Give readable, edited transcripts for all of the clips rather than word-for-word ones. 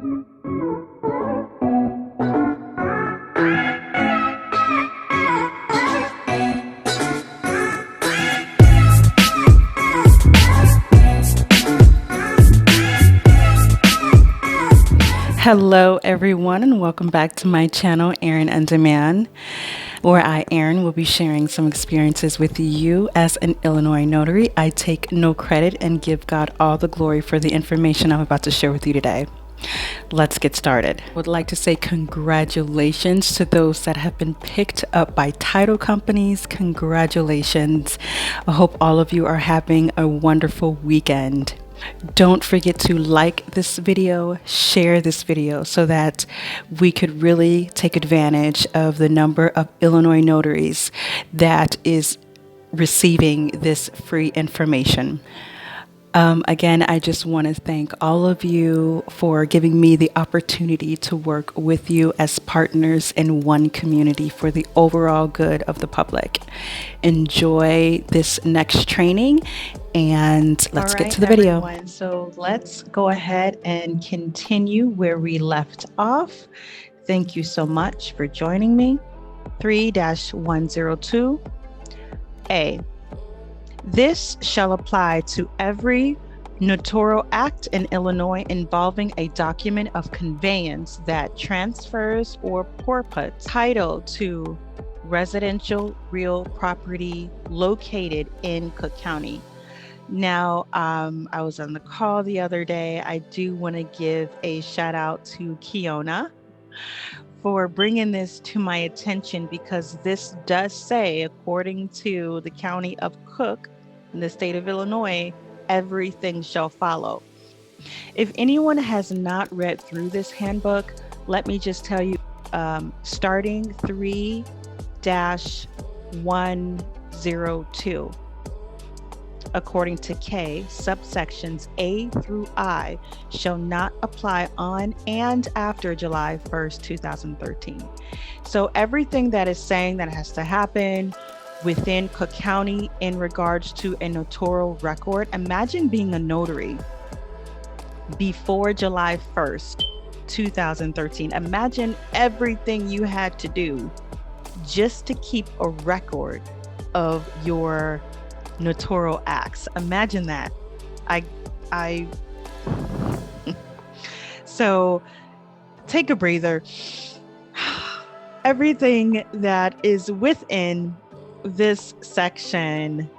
Hello everyone, and welcome back to my channel, OnD-mand, where I, Erin, will be sharing some experiences with you as an Illinois notary. I take no credit and give God all the glory for the information I'm about to share with you today. Let's get started. I would like to say congratulations to those that have been picked up by title companies. Congratulations. I hope all of you are having a wonderful weekend. Don't forget to like this video, share this video so that we could really take advantage of the number of Illinois notaries that is receiving this free information. Again, I just want to thank all of you for giving me the opportunity to work with you as partners in one community for the overall good of the public. Enjoy this next training, and let's get to the video. Everyone, so let's go ahead and continue where we left off. Thank you so much for joining me. 3-102A. This shall apply to every notarial act in Illinois involving a document of conveyance that transfers or purports title to residential real property located in Cook County. Now, I was on the call the other day. I do want to give a shout out to Kiona for bringing this to my attention, because this does say, according to the County of Cook in the state of Illinois, everything shall follow. If anyone has not read through this handbook, let me just tell you, starting 3-102. According to K, subsections A through I shall not apply on and after July 1st, 2013. So everything that is saying that has to happen within Cook County in regards to a notarial record. Imagine being a notary before July 1st, 2013. Imagine everything you had to do just to keep a record of your notarial acts. Imagine that. So take a breather. Everything that is within this section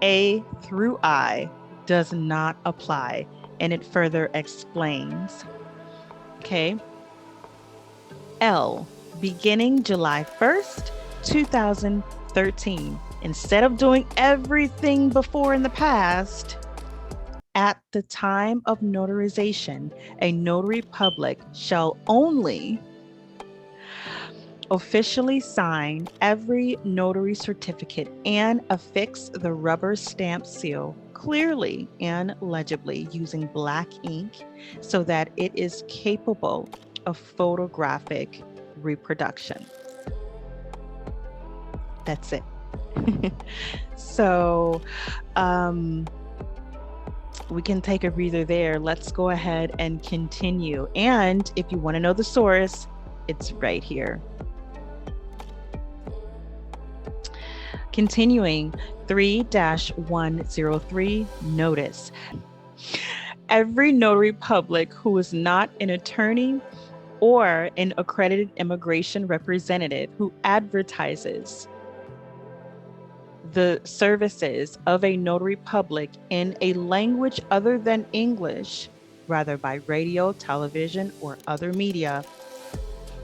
A through I does not apply, and it further explains. Okay. L, beginning July 1st, 2013. Instead of doing everything before in the past, at the time of notarization, a notary public shall only officially sign every notary certificate and affix the rubber stamp seal clearly and legibly using black ink so that it is capable of photographic reproduction. That's it. So we can take a breather there. Let's go ahead and continue. And if you want to know the source, it's right here. Continuing, 3-103, notice. Every notary public who is not an attorney or an accredited immigration representative who advertises the services of a notary public in a language other than English, rather by radio, television, or other media,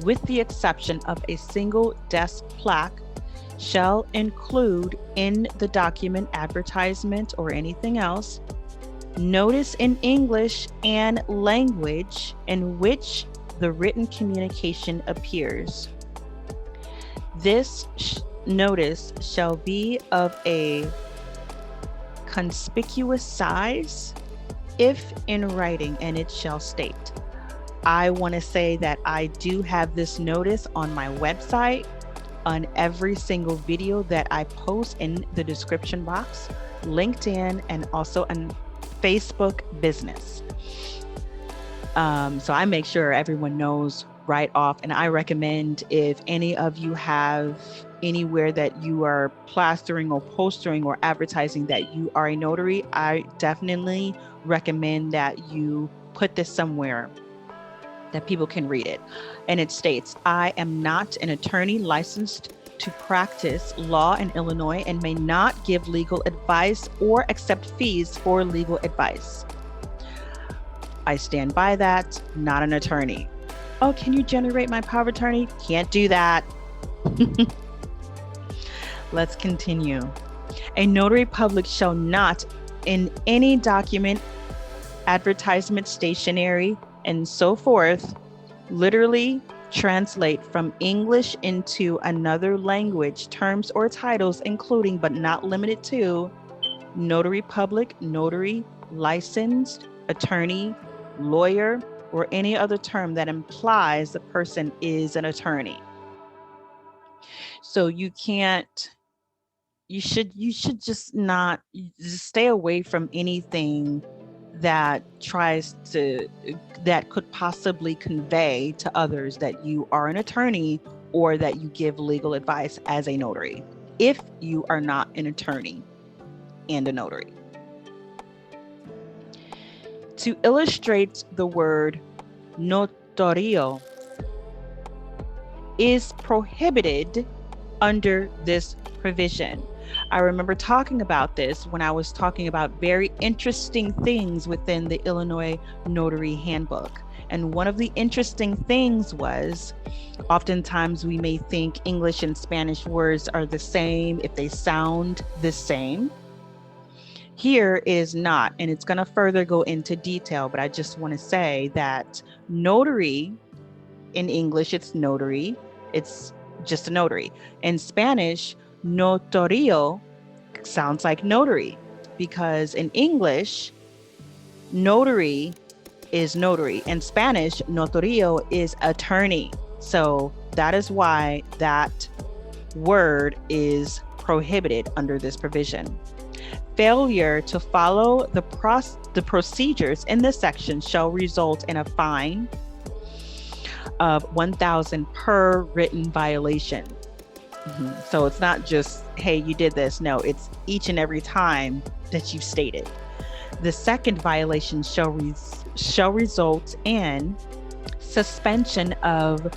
with the exception of a single desk plaque, shall include in the document, advertisement, or anything else, notice in English and language in which the written communication appears. This notice shall be of a conspicuous size if in writing, and it shall state. I want to say that I do have this notice on my website, on every single video that I post in the description box, LinkedIn, and also on Facebook Business. So I make sure everyone knows right off. And I recommend, if any of you have anywhere that you are plastering or postering or advertising that you are a notary, I definitely recommend that you put this somewhere that people can read it. And it states, I am not an attorney licensed to practice law in Illinois and may not give legal advice or accept fees for legal advice. I stand by that, not an attorney. Oh, can you generate my power of attorney? Can't do that. Let's continue. A notary public shall not, in any document, advertisement, stationery, and so forth, literally translate from English into another language terms or titles, including but not limited to notary public, notary, licensed, attorney, lawyer, or any other term that implies the person is an attorney. So you should just not, just stay away from anything that could possibly convey to others that you are an attorney or that you give legal advice as a notary, if you are not an attorney and a notary. To illustrate the word notario is prohibited under this provision. I remember talking about this when I was talking about very interesting things within the Illinois Notary Handbook. And one of the interesting things was, oftentimes we may think English and Spanish words are the same if they sound the same. Here is not, and it's going to further go into detail, but I just want to say that notary, in English, it's notary. It's just a notary. In Spanish, notario sounds like notary, because in English, notary is notary. In Spanish, notario is attorney. So that is why that word is prohibited under this provision. Failure to follow the procedures in this section shall result in a fine of $1,000 per written violation. So it's not just, hey, you did this. No, it's each and every time that you've stated. The second violation shall result in suspension of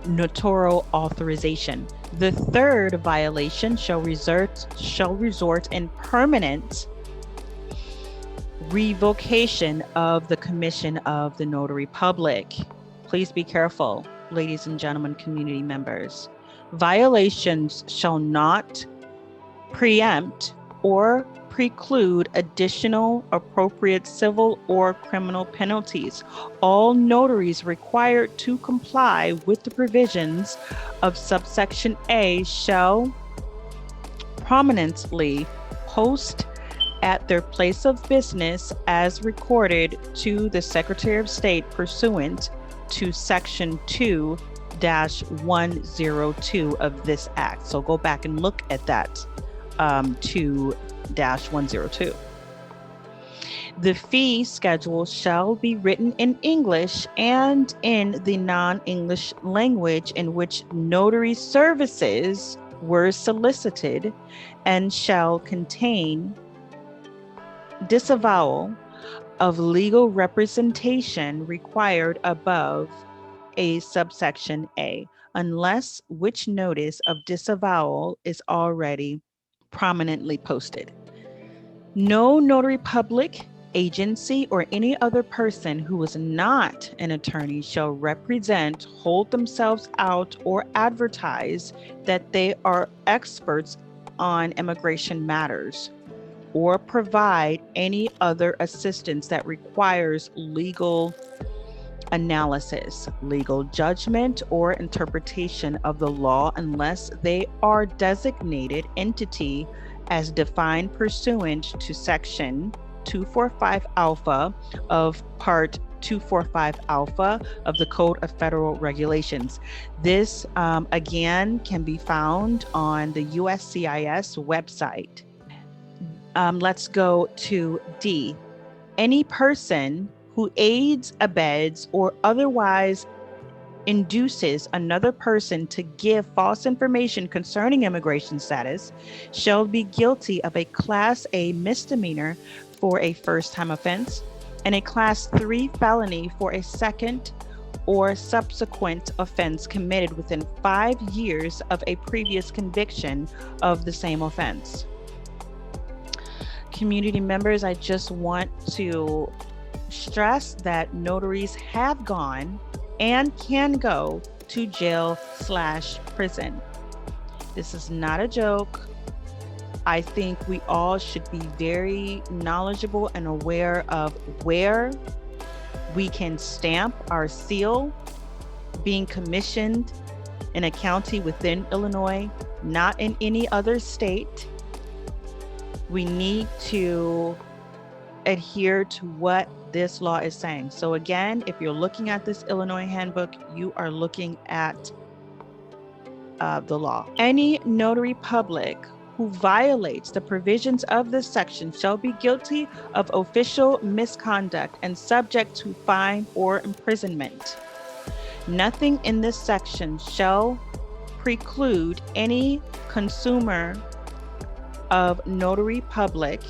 notarial authorization. The third violation shall result in permanent revocation of the commission of the notary public. Please be careful, ladies and gentlemen, community members. Violations shall not preempt or preclude additional appropriate civil or criminal penalties. All notaries required to comply with the provisions of subsection A shall prominently post at their place of business as recorded to the Secretary of State pursuant to Section 2-102 of this Act. So go back and look at that 2-102. The fee schedule shall be written in English and in the non-English language in which notary services were solicited, and shall contain disavowal of legal representation required above a subsection A, unless which notice of disavowal is already prominently posted. No notary public, agency, or any other person who is not an attorney shall represent, hold themselves out, or advertise that they are experts on immigration matters, or provide any other assistance that requires legal analysis, legal judgment, or interpretation of the law unless they are designated entity as defined pursuant to Section 245 Alpha of Part 245 Alpha of the Code of Federal Regulations. This, again, can be found on the USCIS website. Let's go to D. Any person who aids, abets, or otherwise induces another person to give false information concerning immigration status shall be guilty of a Class A misdemeanor for a first-time offense and a Class 3 felony for a second or subsequent offense committed within 5 years of a previous conviction of the same offense. Community members, I just want to stress that notaries have gone and can go to jail/prison. This is not a joke. I think we all should be very knowledgeable and aware of where we can stamp our seal being commissioned in a county within Illinois, not in any other state. We need to adhere to what this law is saying. So again, if you're looking at this Illinois handbook, you are looking at the law. Any notary public who violates the provisions of this section shall be guilty of official misconduct and subject to fine or imprisonment. Nothing in this section shall preclude any consumer of notary public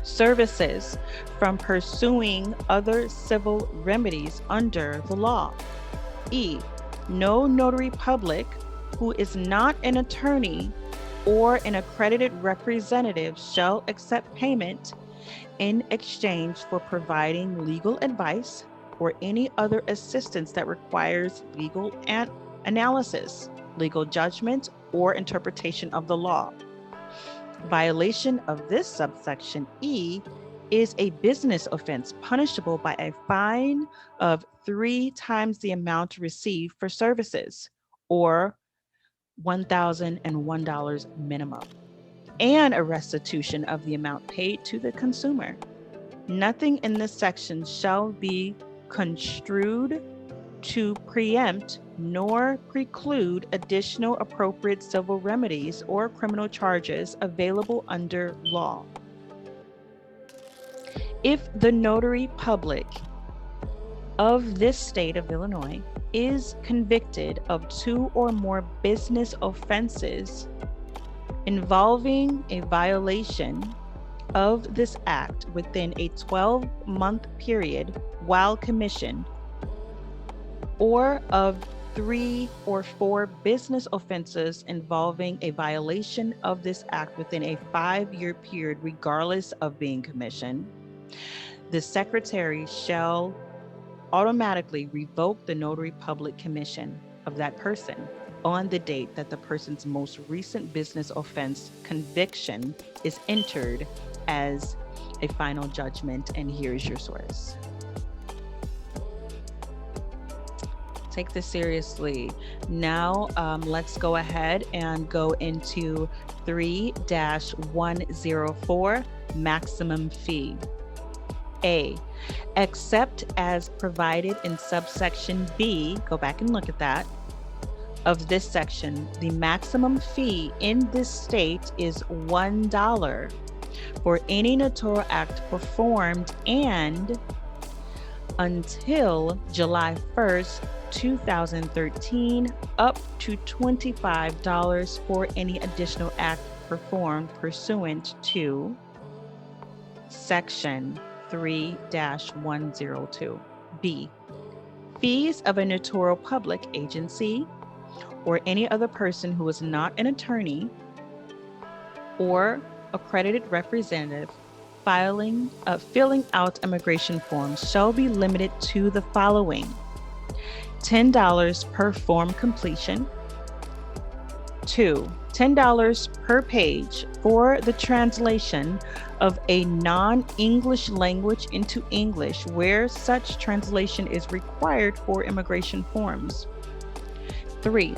services from pursuing other civil remedies under the law. E. No notary public who is not an attorney or an accredited representative shall accept payment in exchange for providing legal advice or any other assistance that requires legal analysis, legal judgment, or interpretation of the law. Violation of this subsection E is a business offense punishable by a fine of 3 times the amount received for services, or $1,001 minimum, and a restitution of the amount paid to the consumer. Nothing in this section shall be construed to preempt nor preclude additional appropriate civil remedies or criminal charges available under law. If the notary public of this state of Illinois is convicted of 2 or more business offenses involving a violation of this act within a 12-month period while commissioned, or of 3 or 4 business offenses involving a violation of this act within a 5-year period, regardless of being commissioned, the secretary shall automatically revoke the notary public commission of that person on the date that the person's most recent business offense conviction is entered as a final judgment. And here's your source. Take this seriously. Now, let's go ahead and go into 3-104, maximum fee. A, except as provided in subsection B, go back and look at that, of this section, the maximum fee in this state is $1 for any notarial act performed and until July 1st, 2013, up to $25 for any additional act performed pursuant to Section 3-102. B, fees of a notarial public agency or any other person who is not an attorney or accredited representative filling out immigration forms shall be limited to the following: $10 per form completion. 2, $10 per page for the translation of a non-English language into English where such translation is required for immigration forms. 3,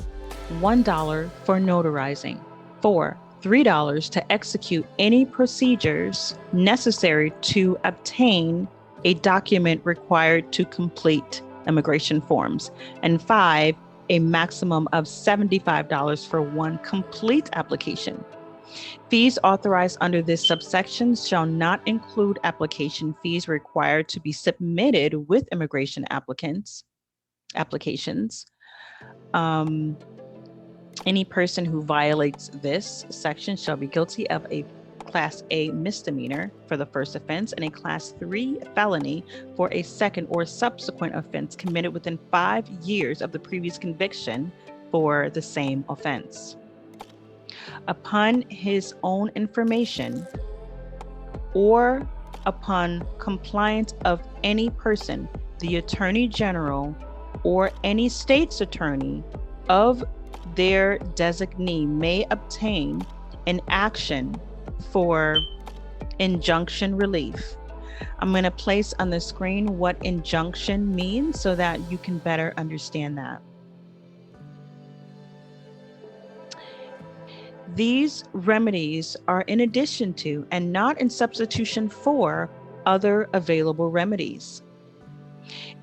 $1 for notarizing. 4, $3 to execute any procedures necessary to obtain a document required to complete immigration forms. And 5, a maximum of $75 for one complete application. Fees authorized under this subsection shall not include application fees required to be submitted with immigration applications. Any person who violates this section shall be guilty of a Class A misdemeanor for the first offense and a Class 3 felony for a second or subsequent offense committed within 5 years of the previous conviction for the same offense. Upon his own information or upon compliance of any person, the Attorney General or any state's attorney of their designee may obtain an action for injunction relief. I'm going to place on the screen what injunction means so that you can better understand that. These remedies are in addition to and not in substitution for other available remedies.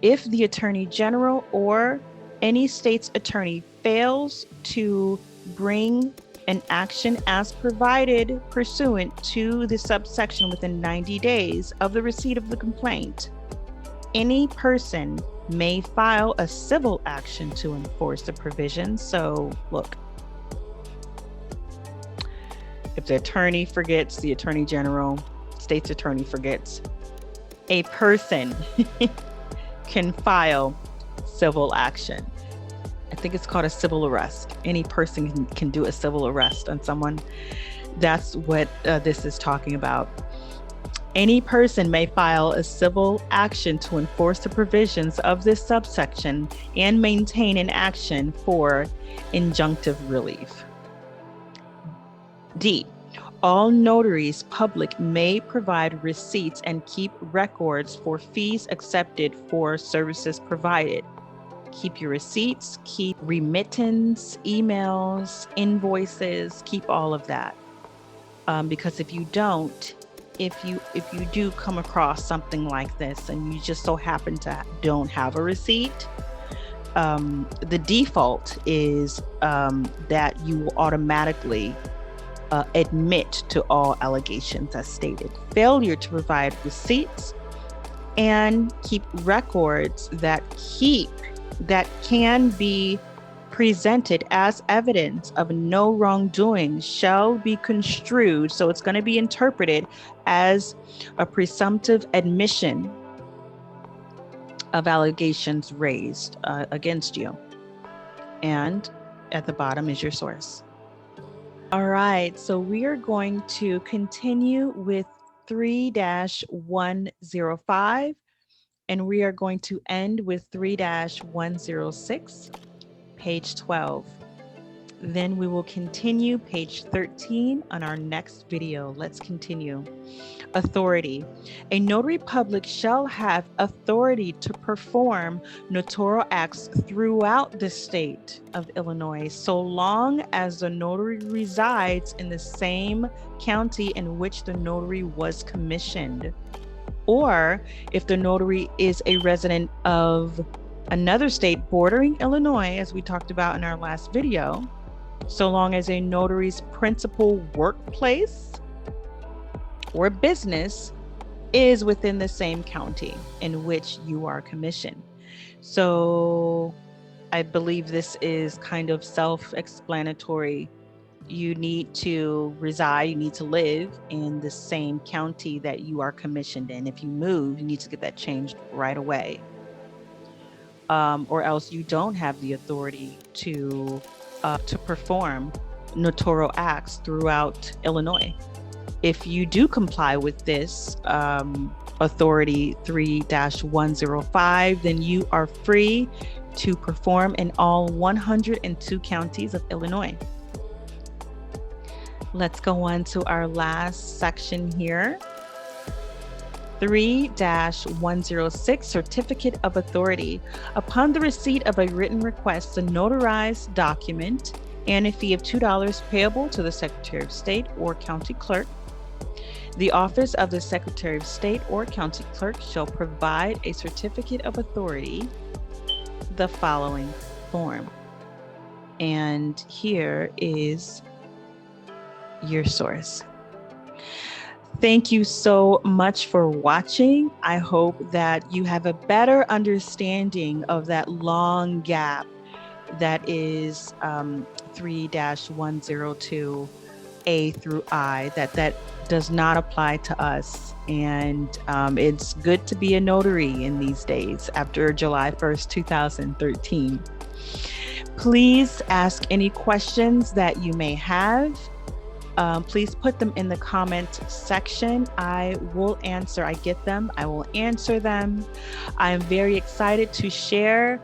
If the Attorney General or any state's attorney fails to bring an action as provided pursuant to the subsection within 90 days of the receipt of the complaint, any person may file a civil action to enforce the provisions. So look, if the attorney forgets, the Attorney General, state's attorney forgets, a person can file civil action. I think it's called a civil arrest. Any person can do a civil arrest on someone. That's what this is talking about. Any person may file a civil action to enforce the provisions of this subsection and maintain an action for injunctive relief. D. All notaries public may provide receipts and keep records for fees accepted for services provided. Keep your receipts, keep remittance, emails, invoices, keep all of that. Because if you don't, if you do come across something like this and you just so happen to don't have a receipt, the default is that you will automatically admit to all allegations as stated. Failure to provide receipts and keep records that can be presented as evidence of no wrongdoing shall be construed. So it's going to be interpreted as a presumptive admission of allegations raised against you. And at the bottom is your source. All right, so we are going to continue with 3-105, and we are going to end with 3-106, page 12. Then we will continue page 13 on our next video. Let's continue. Authority. A notary public shall have authority to perform notarial acts throughout the state of Illinois, so long as the notary resides in the same county in which the notary was commissioned, or if the notary is a resident of another state bordering Illinois, as we talked about in our last video, so long as a notary's principal workplace or business is within the same county in which you are commissioned. So I believe this is kind of self-explanatory. You need to reside, you need to live in the same county that you are commissioned in. If you move, you need to get that changed right away. Or else you don't have the authority to perform notarial acts throughout Illinois. If you do comply with this authority 3-105, then you are free to perform in all 102 counties of Illinois. Let's go on to our last section here. 3-106, Certificate of Authority. Upon the receipt of a written request, a notarized document, and a fee of $2 payable to the Secretary of State or County Clerk, the Office of the Secretary of State or County Clerk shall provide a certificate of authority, the following form. And here is your source. Thank you so much for watching. I hope that you have a better understanding of that long gap that is 3-102 A through I, that does not apply to us. And it's good to be a notary in these days after July 1st, 2013. Please ask any questions that you may have. Please put them in the comment section. I will answer. I get them. I will answer them. I'm very excited to share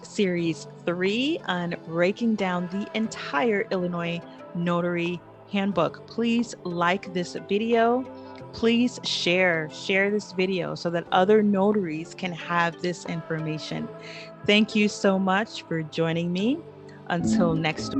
series 3 on breaking down the entire Illinois Notary Handbook. Please like this video. Please share this video so that other notaries can have this information. Thank you so much for joining me. Until next